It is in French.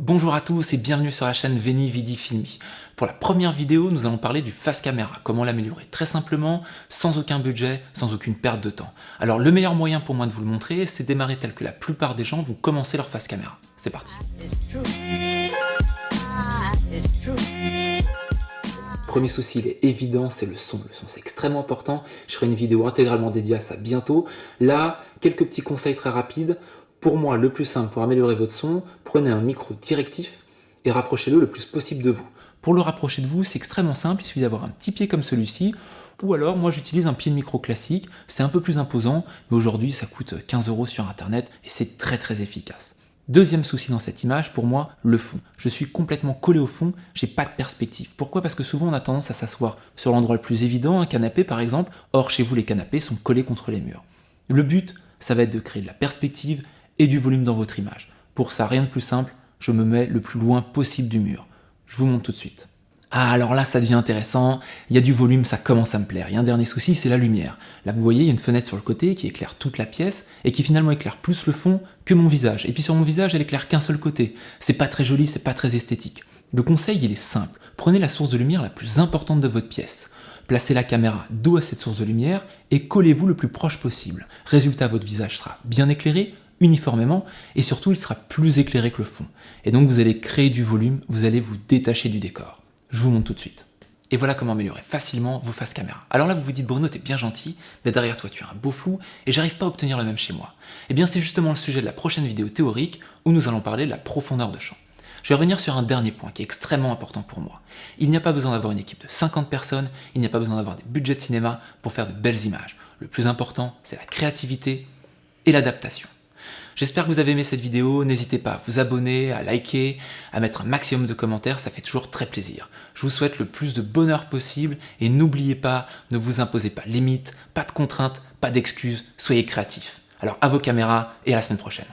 Bonjour à tous et bienvenue sur la chaîne Veni Vidi Filmi. Pour la première vidéo, nous allons parler du face caméra, comment l'améliorer très simplement, sans aucun budget, sans aucune perte de temps. Alors le meilleur moyen pour moi de vous le montrer, c'est démarrer tel que la plupart des gens vont commencer leur face caméra. C'est parti. Premier souci, il est évident, c'est le son. Le son, c'est extrêmement important. Je ferai une vidéo intégralement dédiée à ça bientôt. Là, quelques petits conseils très rapides. Pour moi, le plus simple pour améliorer votre son, prenez un micro directif et rapprochez-le le plus possible de vous. Pour le rapprocher de vous, c'est extrêmement simple, il suffit d'avoir un petit pied comme celui-ci, ou alors moi j'utilise un pied de micro classique, c'est un peu plus imposant, mais aujourd'hui ça coûte 15 € sur internet et c'est très efficace. Deuxième souci dans cette image, pour moi, le fond. Je suis complètement collé au fond, j'ai pas de perspective. Pourquoi? Parce que souvent on a tendance à s'asseoir sur l'endroit le plus évident, un canapé par exemple, or chez vous les canapés sont collés contre les murs. Le but, ça va être de créer de la perspective et du volume dans votre image. Pour ça, rien de plus simple, je me mets le plus loin possible du mur. Je vous montre tout de suite. Ah, alors là, ça devient intéressant, il y a du volume, ça commence à me plaire. Il y a un dernier souci, c'est la lumière. Là, vous voyez, il y a une fenêtre sur le côté qui éclaire toute la pièce et qui finalement éclaire plus le fond que mon visage. Et puis sur mon visage, elle éclaire qu'un seul côté. C'est pas très joli, c'est pas très esthétique. Le conseil, il est simple. Prenez la source de lumière la plus importante de votre pièce. Placez la caméra dos à cette source de lumière et collez-vous le plus proche possible. Résultat, votre visage sera bien éclairé, uniformément, et surtout il sera plus éclairé que le fond. Et donc vous allez créer du volume, vous allez vous détacher du décor. Je vous montre tout de suite. Et voilà comment améliorer facilement vos faces caméra. Alors là vous vous dites Bruno, t'es bien gentil, mais derrière toi tu as un beau flou et j'arrive pas à obtenir le même chez moi. Et bien c'est justement le sujet de la prochaine vidéo théorique où nous allons parler de la profondeur de champ. Je vais revenir sur un dernier point qui est extrêmement important pour moi. Il n'y a pas besoin d'avoir une équipe de 50 personnes, il n'y a pas besoin d'avoir des budgets de cinéma pour faire de belles images. Le plus important, c'est la créativité et l'adaptation. J'espère que vous avez aimé cette vidéo, n'hésitez pas à vous abonner, à liker, à mettre un maximum de commentaires, ça fait toujours très plaisir. Je vous souhaite le plus de bonheur possible et n'oubliez pas, ne vous imposez pas de limites, pas de contraintes, pas d'excuses, soyez créatifs. Alors à vos caméras et à la semaine prochaine.